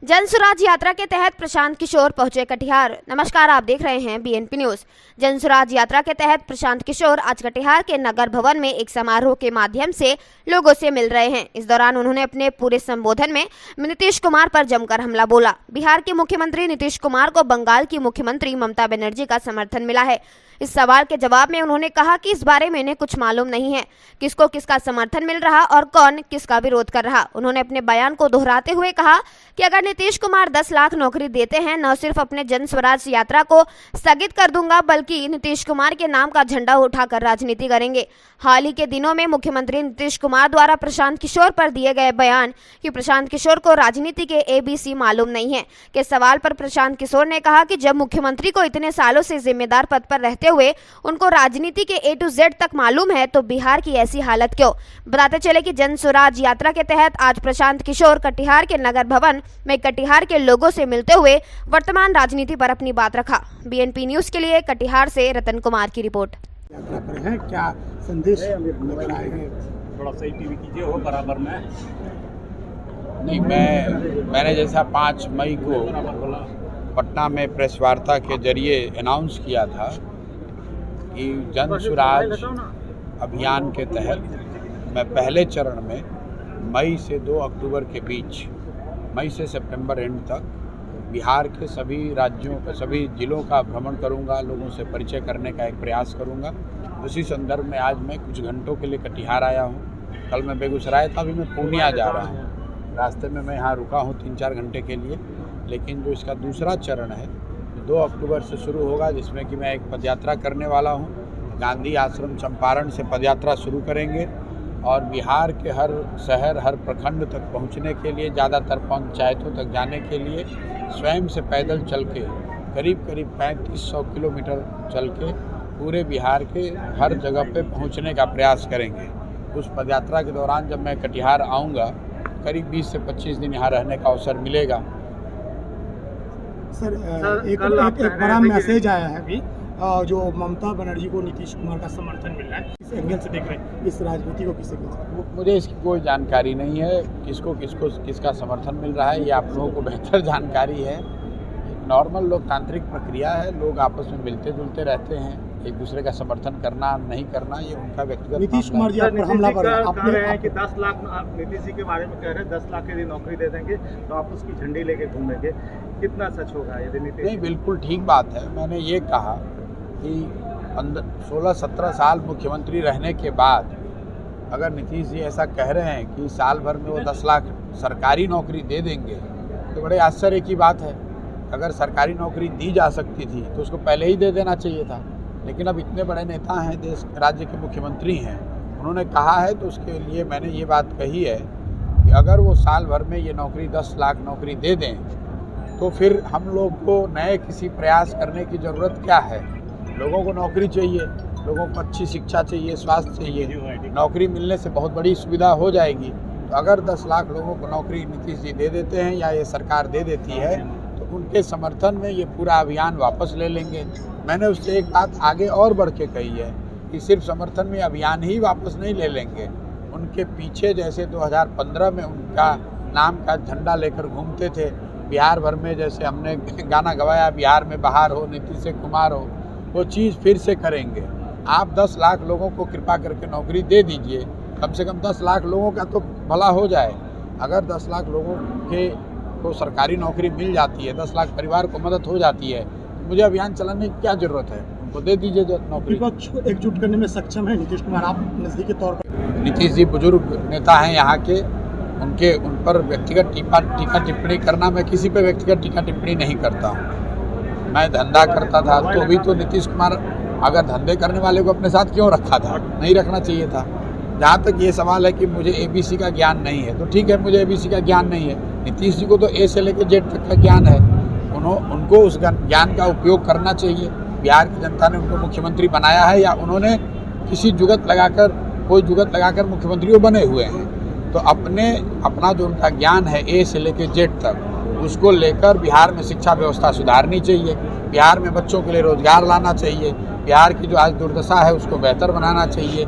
जन स्वराज यात्रा के तहत प्रशांत किशोर पहुंचे कटिहार। नमस्कार, आप देख रहे हैं बीएनपी न्यूज। जन स्वराज यात्रा के तहत प्रशांत किशोर आज कटिहार के नगर भवन में एक समारोह के माध्यम से लोगों से मिल रहे हैं। इस दौरान उन्होंने अपने पूरे संबोधन में नीतीश कुमार पर जमकर हमला बोला। बिहार के मुख्यमंत्री नीतीश कुमार को बंगाल की मुख्यमंत्री ममता बनर्जी का समर्थन मिला है। इस सवाल के जवाब में उन्होंने कहा कि इस बारे में इन्हें कुछ मालूम नहीं है, किसको किसका समर्थन मिल रहा और कौन किसका विरोध कर रहा। उन्होंने अपने बयान को दोहराते हुए कहा कि अगर नीतीश कुमार 10 लाख नौकरी देते हैं, न सिर्फ अपने जन स्वराज यात्रा को स्थगित कर दूंगा, बल्कि नीतीश कुमार के नाम का झंडा उठाकर राजनीति करेंगे। हाल ही के दिनों में मुख्यमंत्री नीतीश कुमार द्वारा प्रशांत किशोर पर दिए गए बयान कि प्रशांत किशोर को राजनीति के ABC मालूम नहीं है के सवाल पर प्रशांत किशोर ने कहा कि जब मुख्यमंत्री को इतने सालों से जिम्मेदार पद पर रहते हुए उनको राजनीति के A to Z तक मालूम है, तो बिहार की ऐसी हालत क्यों। बताते चले कि जन स्वराज यात्रा के तहत आज प्रशांत किशोर कटिहार के नगर भवन में कटिहार के लोगों से मिलते हुए वर्तमान राजनीति पर अपनी बात रखा। BNP न्यूज के लिए कटिहार से रतन कुमार की रिपोर्ट। यात्रा पर हैं, क्या संदेश लेकर आए हैं? थोड़ा सही टीवी कीजिए हो बराबर में। नहीं, मैंने जैसा 5 मई को पटना में प्रेस वार्ता के जरिए अनाउंस किया था कि जन स्वराज अभियान के तहत मैं पहले चरण में मई से 2 अक्टूबर के बीच, मई से सितंबर एंड तक बिहार के सभी राज्यों के सभी जिलों का भ्रमण करूंगा, लोगों से परिचय करने का एक प्रयास करूंगा। उसी संदर्भ में आज मैं कुछ घंटों के लिए कटिहार आया हूं। कल मैं बेगूसराय था, अभी मैं पूर्णिया जा रहा हूं। रास्ते में मैं यहाँ रुका हूं 3-4 घंटे के लिए। लेकिन जो इसका दूसरा चरण है 2 अक्टूबर से शुरू होगा, जिसमें कि मैं एक पदयात्रा करने वाला हूँ। गांधी आश्रम चंपारण से पदयात्रा शुरू करेंगे और बिहार के हर शहर, हर प्रखंड तक पहुँचने के लिए, ज़्यादातर पंचायतों तक जाने के लिए स्वयं से पैदल चल के करीब 3500 किलोमीटर चल के पूरे बिहार के हर जगह पे पहुँचने का प्रयास करेंगे। उस पदयात्रा के दौरान जब मैं कटिहार आऊँगा, करीब 20 से 25 दिन यहाँ रहने का अवसर मिलेगा। सर, एक बड़ा मैसेज आया है अभी, जो ममता बनर्जी को नीतीश कुमार का समर्थन मिल रहा है, इस एंगल से देख रहे हैं इस राजनीति को किस एंगल से? मुझे इसकी कोई जानकारी नहीं है, किसको किसका समर्थन मिल रहा है, ये आप लोगों को बेहतर जानकारी है। नॉर्मल लोकतांत्रिक प्रक्रिया है, लोग आपस में मिलते जुलते रहते हैं। एक दूसरे का समर्थन करना नहीं करना ये उनका व्यक्तिगत। नीतीश कुमार जी पर हमला कर रहे हैं कि 10 लाख, नीतीश जी के बारे में कह रहे हैं 10 लाख के लिए नौकरी दे देंगे तो आप उसकी झंडी लेके घूमेंगे, कितना सच होगा यदि नीतीश? नहीं, बिल्कुल ठीक बात है। मैंने ये कहा कि 16-17 साल मुख्यमंत्री रहने के बाद अगर नीतीश जी ऐसा कह रहे हैं कि साल भर में वो 10 लाख सरकारी नौकरी दे देंगे, तो बड़े आश्चर्य की बात है। अगर सरकारी नौकरी दी जा सकती थी तो उसको पहले ही दे देना चाहिए था। लेकिन अब इतने बड़े नेता हैं, देश राज्य के मुख्यमंत्री हैं, उन्होंने कहा है तो उसके लिए मैंने ये बात कही है कि अगर वो साल भर में ये नौकरी 10 लाख नौकरी दे दें तो फिर हम लोग को नए किसी प्रयास करने की ज़रूरत क्या है। लोगों को नौकरी चाहिए, लोगों को अच्छी शिक्षा चाहिए, स्वास्थ्य चाहिए, नौकरी मिलने से बहुत बड़ी सुविधा हो जाएगी। तो अगर 10 लाख लोगों को नौकरी नीतीश जी दे देते हैं या ये सरकार दे देती है तो उनके समर्थन में ये पूरा अभियान वापस ले लेंगे। मैंने उससे एक बात आगे और बढ़ के कही है कि सिर्फ समर्थन में अभियान ही वापस नहीं ले लेंगे, उनके पीछे जैसे 2015 में उनका नाम का झंडा लेकर घूमते थे बिहार भर में, जैसे हमने गाना गवाया बिहार में बहार हो, नीतीश कुमार हो, वो चीज़ फिर से करेंगे। आप 10 लाख लोगों को कृपा करके नौकरी दे दीजिए, कम से कम 10 लाख लोगों का तो भला हो जाए। अगर 10 लाख लोगों को सरकारी नौकरी मिल जाती है, 10 लाख परिवार को मदद हो जाती है, मुझे अभियान चलाने की क्या ज़रूरत है, उनको दे दीजिए जो नौकरी। विपक्ष को एकजुट करने में सक्षम है नीतीश कुमार, आप नज़दीकी तौर पर? नीतीश जी बुजुर्ग नेता हैं यहाँ के, उन पर व्यक्तिगत टीका टिप्पणी करना, मैं किसी पे व्यक्तिगत टीका टिप्पणी नहीं करता हूँ। मैं धंधा करता था तो भी तो नीतीश कुमार अगर धंधे करने वाले को अपने साथ क्यों रखा था, नहीं रखना चाहिए था। जहाँ तक ये सवाल है कि मुझे ABC का ज्ञान नहीं है, तो ठीक है, मुझे ABC का ज्ञान नहीं है। नीतीश जी को तो A से लेकर Z तक का ज्ञान है, उनको उस ज्ञान का उपयोग करना चाहिए। बिहार की जनता ने उनको मुख्यमंत्री बनाया है या उन्होंने कोई जुगत लगाकर मुख्यमंत्री बने हुए हैं। तो अपना जो उनका ज्ञान है A से लेकर Z तक, उसको लेकर बिहार में शिक्षा व्यवस्था सुधारनी चाहिए, बिहार में बच्चों के लिए रोजगार लाना चाहिए, बिहार की जो आज दुर्दशा है उसको बेहतर बनाना चाहिए।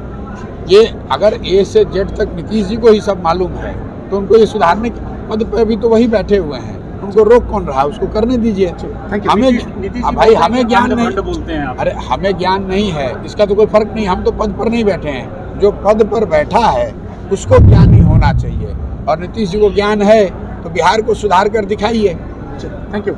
ये अगर A से Z तक नीतीश जी को ही सब मालूम है तो उनको ये सुधारने के पद पर भी तो वही बैठे हुए हैं। उनको रोक कौन रहा है? उसको करने दीजिए। Thank you. हमें भाई हमें ज्ञान नहीं, बोलते हैं आप। अरे हमें ज्ञान नहीं है, इसका तो कोई फर्क नहीं। हम तो पद पर नहीं बैठे हैं, जो पद पर बैठा है उसको ज्ञानी होना चाहिए। और नीतीश जी को ज्ञान है तो बिहार को सुधार कर दिखाइए। Thank you.